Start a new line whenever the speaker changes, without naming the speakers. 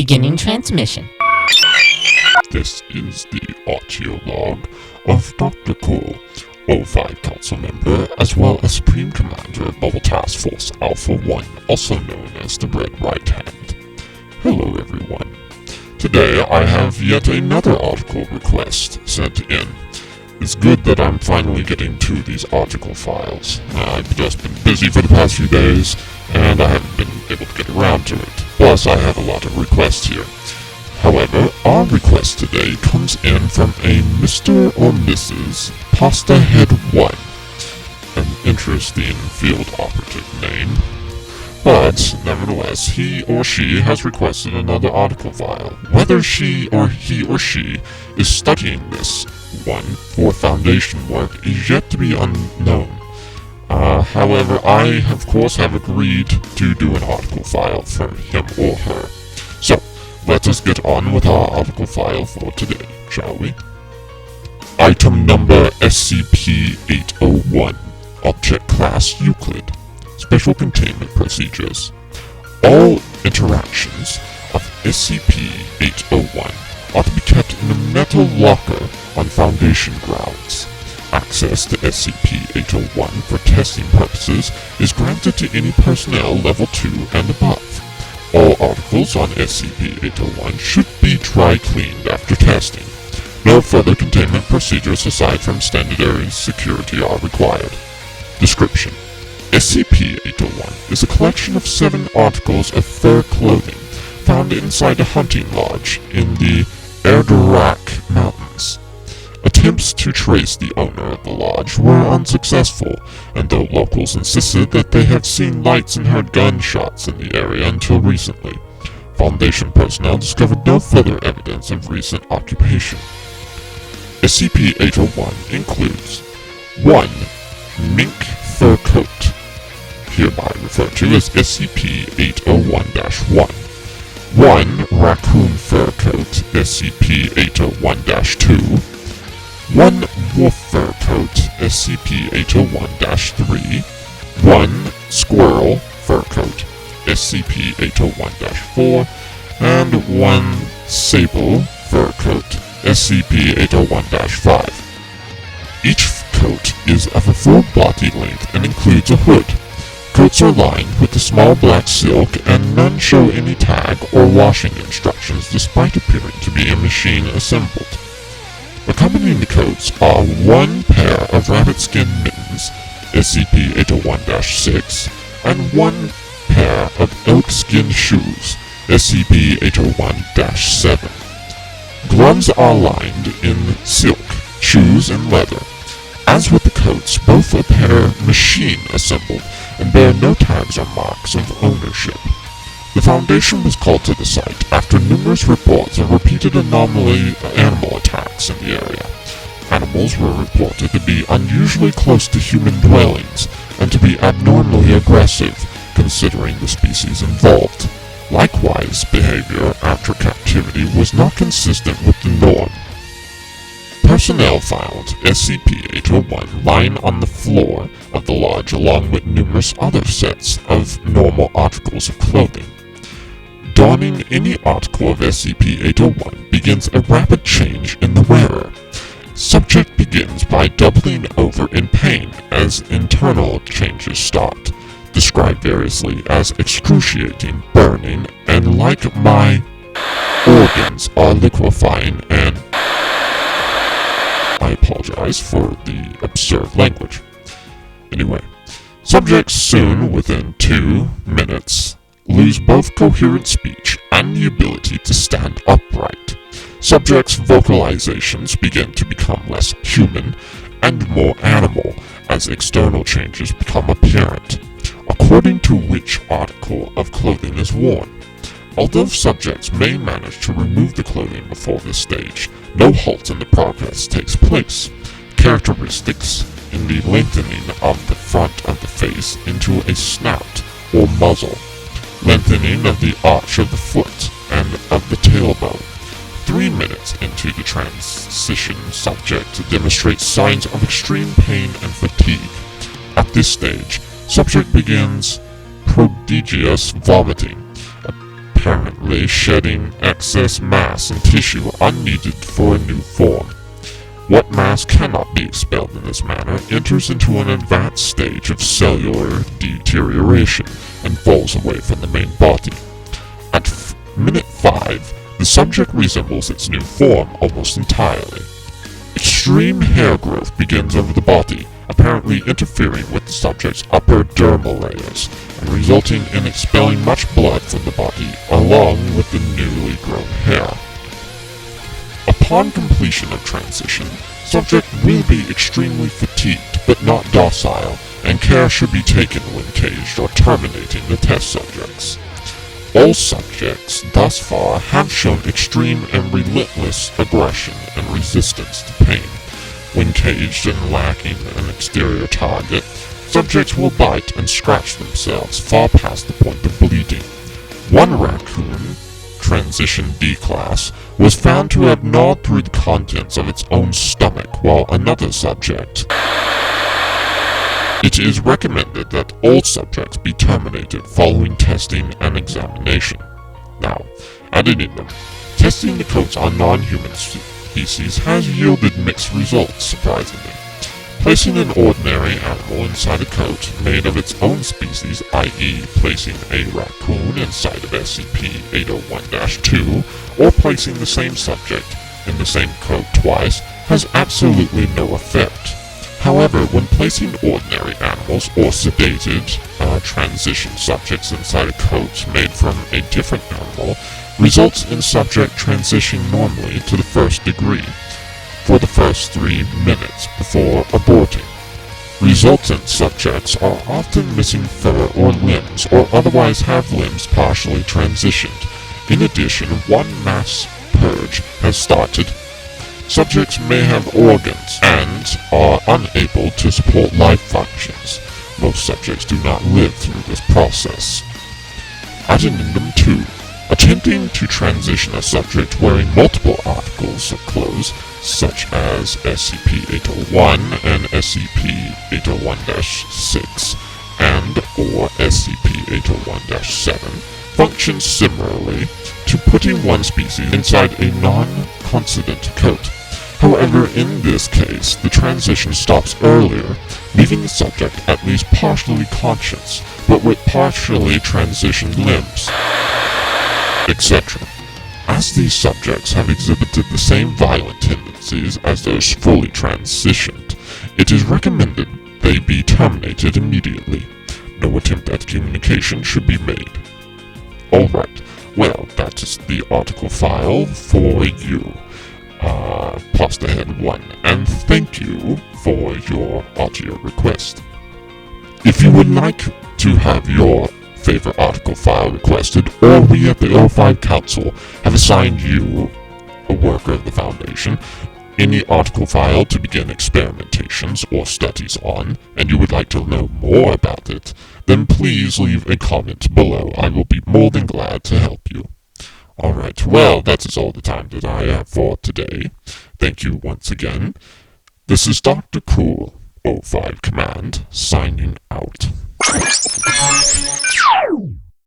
Beginning transmission.
This is the audio log of Dr. Cole, O5 Council member, as well as Supreme Commander of Bubble Task Force Alpha 1, also known as the Red Right Hand. Hello everyone. Today I have yet another article request sent in. It's good that I'm finally getting to these article files. I've just been busy for the past few days, and I haven't been able to get around to it. Plus, I have a lot of requests here. However, our request today comes in from a Mr. or Mrs. Pasta Head 1. An interesting field operative name. But, nevertheless, he or she has requested another article file. Whether he or she is studying this one for foundation work is yet to be unknown. However, I, of course, have agreed to do an article file for him or her. So, let us get on with our article file for today, shall we? Item number SCP-801, Object Class Euclid. Special Containment Procedures. All interactions of SCP-801 are to be kept in a metal locker on Foundation grounds. Access to SCP-801 for testing purposes is granted to any personnel level 2 and above. All articles on SCP-801 should be dry cleaned after testing. No further containment procedures aside from standard security are required. Description: SCP-801 is a collection of 7 articles of fur clothing found inside a hunting lodge in the Erderak Mountains. Attempts to trace the owner of the lodge were unsuccessful, and though locals insisted that they had seen lights and heard gunshots in the area until recently, Foundation personnel discovered no further evidence of recent occupation. SCP-801 includes 1. Mink fur coat, hereby referred to as SCP-801-1. 1 raccoon fur coat, SCP-801-2. 1 wolf fur coat, SCP-801-3. 1 squirrel fur coat, SCP-801-4. And 1 sable fur coat, SCP-801-5. Each coat is of a full body length and includes a hood. Coats are lined with a small black silk, and none show any tag or washing instructions despite appearing to be machine assembled. Accompanying the coats are 1 pair of rabbit skin mittens, SCP-801-6, and 1 pair of elk skin shoes, SCP-801-7. Gloves are lined in silk, shoes in leather. As with the coats, both appear machine assembled and bear no tags or marks of ownership. The Foundation was called to the site after numerous reports of repeated animal attacks in the area. Animals were reported to be unusually close to human dwellings and to be abnormally aggressive, considering the species involved. Likewise, behavior after captivity was not consistent with the norm. Personnel found SCP-801 lying on the floor of the lodge along with numerous other sets of normal articles of clothing. Donning any article of SCP-801 begins a rapid change in the wearer. Subject begins by doubling over in pain as internal changes start, described variously as excruciating, burning, and like my organs are liquefying and... I apologize for the absurd language. Anyway, subjects soon, within 2 minutes, lose both coherent speech and the ability to stand upright. Subjects' vocalizations begin to become less human and more animal as external changes become apparent, according to which article of clothing is worn. Although subjects may manage to remove the clothing before this stage, no halt in the progress takes place. Characteristics in the lengthening of the front of the face into a snout or muzzle, lengthening of the arch of the foot and of the tailbone. 3 minutes into the transition, subject demonstrates signs of extreme pain and fatigue. At this stage, subject begins prodigious vomiting, permanently shedding excess mass and tissue unneeded for a new form. What mass cannot be expelled in this manner enters into an advanced stage of cellular deterioration and falls away from the main body. At minute 5, the subject resembles its new form almost entirely. Extreme hair growth begins over the body, apparently interfering with the subject's upper dermal layers, and resulting in expelling much blood from the body along with the newly grown hair. Upon completion of transition, subject will be extremely fatigued but not docile, and care should be taken when caged or terminating the test subjects. All subjects thus far have shown extreme and relentless aggression and resistance to pain. When caged and lacking an exterior target, subjects will bite and scratch themselves far past the point of bleeding. One raccoon, Transition D class, was found to have gnawed through the contents of its own stomach, while another subject. It is recommended that all subjects be terminated following testing and examination. Now, ad addendum, testing the coats on non-human species has yielded mixed results, surprisingly. Placing an ordinary animal inside a coat made of its own species, i.e. placing a raccoon inside of SCP-801-2, or placing the same subject in the same coat twice, has absolutely no effect. However, when placing ordinary animals or sedated, transition subjects inside a coat made from a different animal, results in subject transitioning normally to the first degree for the first 3 minutes before aborting. Resultant subjects are often missing fur or limbs, or otherwise have limbs partially transitioned. In addition, one mass purge has started. Subjects may have organs and are unable to support life functions. Most subjects do not live through this process. Addendum 2. Attempting to transition a subject wearing multiple articles of clothes, such as SCP-801 and SCP-801-6 and or SCP-801-7, functions similarly to putting one species inside a non-coincident coat. However, in this case, the transition stops earlier, leaving the subject at least partially conscious, but with partially transitioned limbs, etc. As these subjects have exhibited the same violent tendencies as those fully transitioned, it is recommended they be terminated immediately. No attempt at communication should be made. Alright, well, that is the article file for you, Plasterhead 1, and thank you for your audio request. If you would like to have your favorite article file requested, or we at the L5 Council have assigned you, a worker of the Foundation, any article file to begin experimentations or studies on, and you would like to know more about it, then please leave a comment below. I will be more than glad to help you. Alright, well, that is all the time that I have for today. Thank you once again. This is Dr. Cool, 05 Command, signing out.